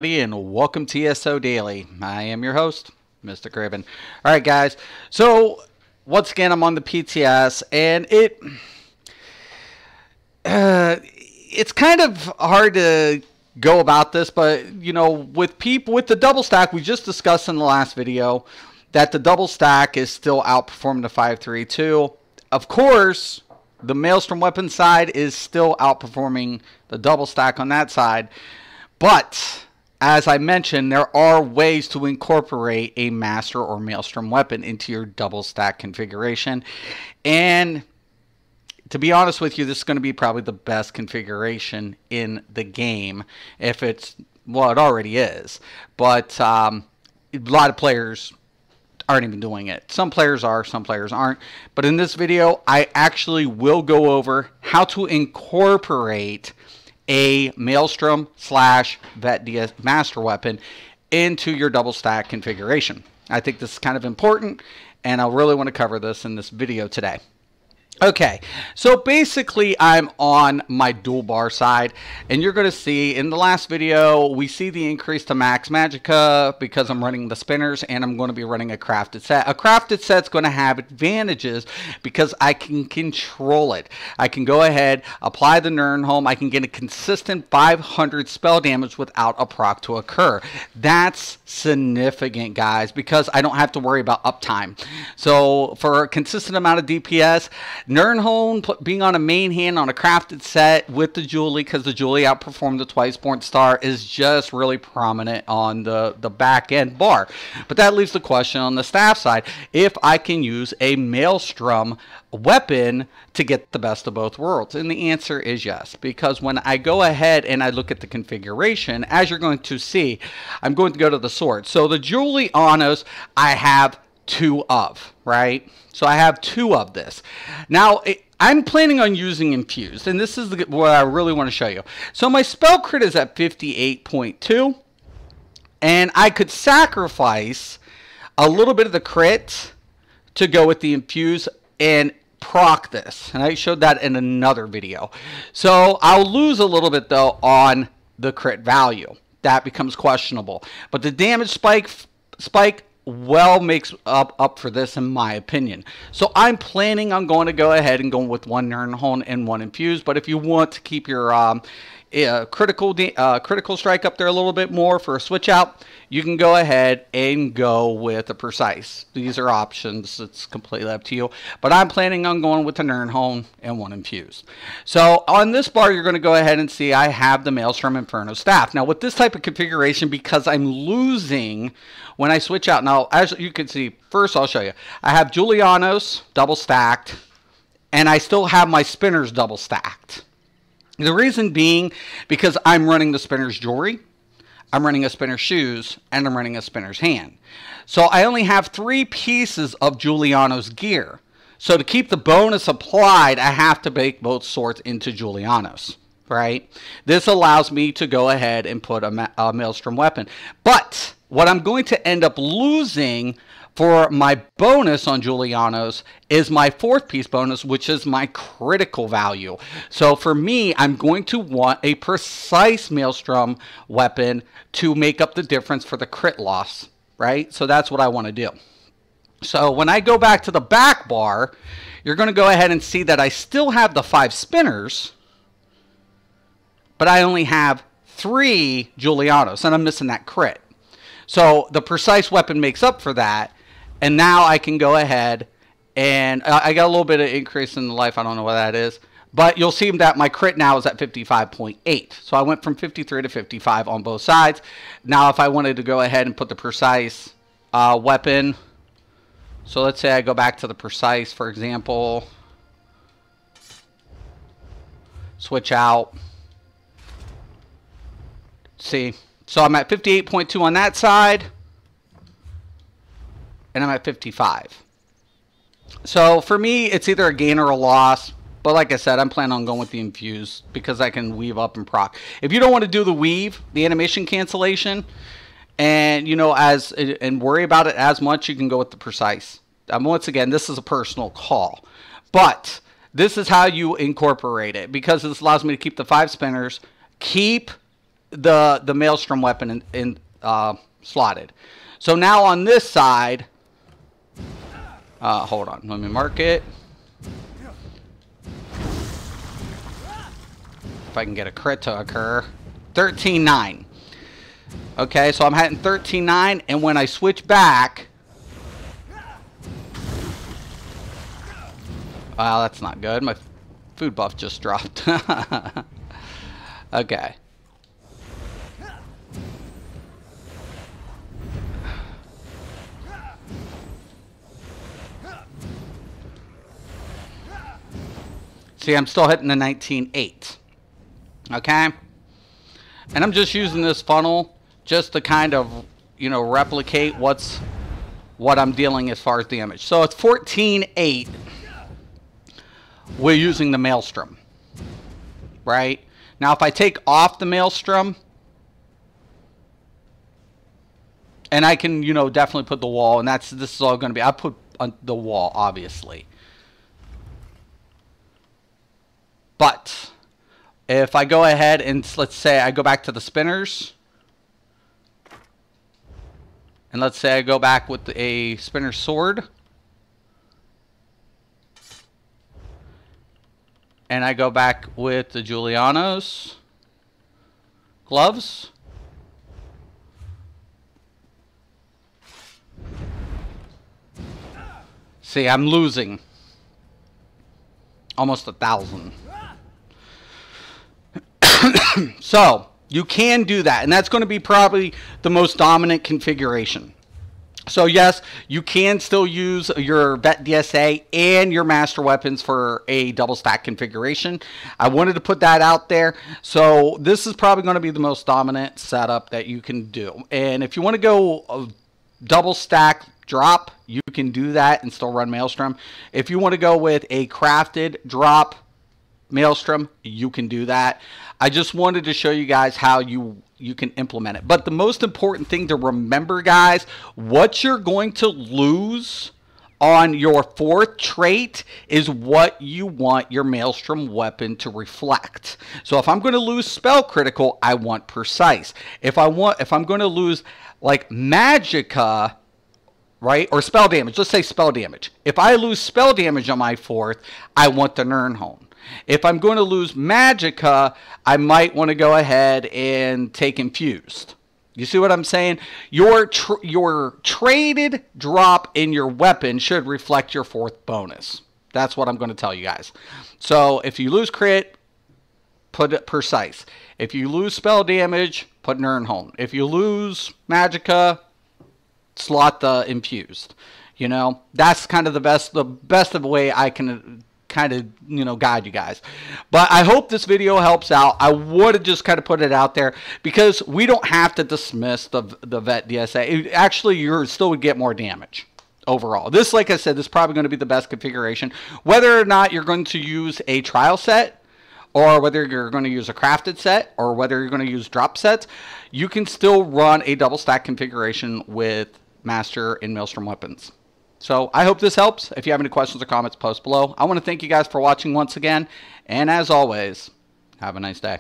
And welcome to ESO Daily. I am your host, Mr. Craven. All right, guys. So once again, I'm on the PTS, and it's kind of hard to go about this, but with the double stack, we just discussed in the last video that the double stack is still outperforming the 5.32. Of course, the Maelstrom weapon side is still outperforming the double stack on that side, but as I mentioned, there are ways to incorporate a Master or Maelstrom weapon into your double stack configuration. And to be honest with you, this is going to be probably the best configuration in the game. If it's, well, it already is. But a lot of players aren't even doing it. Some players are, some players aren't. But in this video, I actually will go over how to incorporate a Maelstrom / Vet DS Master weapon into your double stack configuration. I think this is kind of important, and I really want to cover this in this video today. Okay, so basically I'm on my dual bar side, and you're going to see in the last video, we see the increase to max magicka because I'm running the spinners, and I'm going to be running a crafted set. A crafted set's going to have advantages because I can control it. I can go ahead, apply the Nirnholm, I can get a consistent 500 spell damage without a proc to occur. That's significant, guys, because I don't have to worry about uptime. So for a consistent amount of DPS, Nirnholm being on a main hand on a crafted set with the Julie, because the Julie outperformed the Twice-Born Star, is just really prominent on the back end bar. But that leaves the question on the staff side, if I can use a Maelstrom weapon to get the best of both worlds. And the answer is yes, because when I go ahead and I look at the configuration, as you're going to see, I'm going to go to the sword. So the Julie Anos, I have two of, right? So I have two of this. Now, I'm planning on using infused, and this is what I really want to show you. So my spell crit is at 58.2, and I could sacrifice a little bit of the crit to go with the infused and proc this, and I showed that in another video. So I'll lose a little bit though on the crit value. That becomes questionable, but the damage spike well makes up for this, in my opinion. So I'm planning on going to go ahead and going with one Nirnholm and one infused. But if you want to keep your critical strike up there a little bit more for a switch out, you can go ahead and go with a precise. These are options. It's completely up to you. But I'm planning on going with the Nirnholm and one infused. So on this bar, you're going to go ahead and see I have the Maelstrom Inferno staff. Now with this type of configuration, because I'm losing when I switch out. Now, as you can see, first I'll show you. I have Julianos double stacked, and I still have my spinners double stacked. The reason being because I'm running the spinner's jewelry, I'm running a spinner's shoes, and I'm running a spinner's hand. So I only have 3 pieces of Juliano's gear. So to keep the bonus applied, I have to make both swords into Julianos, right? This allows me to go ahead and put a Maelstrom weapon. But what I'm going to end up losing for my bonus on Julianos is my 4th piece bonus, which is my critical value. So for me, I'm going to want a precise Maelstrom weapon to make up the difference for the crit loss, right? So that's what I want to do. So when I go back to the back bar, you're going to go ahead and see that I still have the 5 spinners, but I only have 3 Julianos, and I'm missing that crit. So the precise weapon makes up for that. And now I can go ahead and I got a little bit of increase in the life. I don't know what that is. But you'll see that my crit now is at 55.8. So I went from 53 to 55 on both sides. Now if I wanted to go ahead and put the precise weapon. So let's say I go back to the precise, for example. Switch out. See. So I'm at 58.2 on that side, and I'm at 55. So for me, it's either a gain or a loss. But like I said, I'm planning on going with the infused because I can weave up and proc. If you don't want to do the weave, the animation cancellation, and and worry about it as much, you can go with the precise. Once again, this is a personal call, but this is how you incorporate it because this allows me to keep the 5 spinners, keep the Maelstrom weapon slotted. So now on this side, hold on, let me mark it. If I can get a crit to occur. 13.9. Okay, so I'm hitting 13.9, and when I switch back, wow, that's not good. My food buff just dropped. Okay. See, I'm still hitting the 19.8. Okay? And I'm just using this funnel just to kind of, you know, replicate what I'm dealing as far as damage. So it's 14.8. We're using the Maelstrom. Right? Now if I take off the Maelstrom, and I can, you know, definitely put the wall, and this is all going to be, I put on the wall, obviously. But if I go ahead and let's say I go back to the spinners, and let's say I go back with a spinner sword, and I go back with the Giuliano's gloves, see, I'm losing almost 1,000. So you can do that, and that's going to be probably the most dominant configuration. So yes, you can still use your Vet DSA and your master weapons for a double stack configuration. I wanted to put that out there. So this is probably going to be the most dominant setup that you can do. And if you want to go a double stack drop, you can do that and still run Maelstrom. If you want to go with a crafted drop Maelstrom, you can do that. I just wanted to show you guys how you can implement it. But the most important thing to remember, guys, what you're going to lose on your fourth trait is what you want your Maelstrom weapon to reflect. So if I'm going to lose spell critical, I want precise. If I'm going to lose like magicka, right, or spell damage, let's say spell damage. If I lose spell damage on my fourth, I want the Nirnholm. If I'm going to lose magicka, I might want to go ahead and take infused. You see what I'm saying? Your traded drop in your weapon should reflect your fourth bonus. That's what I'm going to tell you guys. So if you lose crit, put it precise. If you lose spell damage, put Nirnholm. If you lose magicka, slot the infused. You know, that's kind of the best of the way I can kind of, you know, guide you guys. But I hope this video helps out. I would have just kind of put it out there because we don't have to dismiss the Vet DSA. Actually, you still would get more damage overall. This, like I said, this is probably going to be the best configuration. Whether or not you're going to use a trial set, or whether you're going to use a crafted set, or whether you're going to use drop sets, you can still run a double stack configuration with Master and Maelstrom weapons. So I hope this helps. If you have any questions or comments, post below. I want to thank you guys for watching once again. And as always, have a nice day.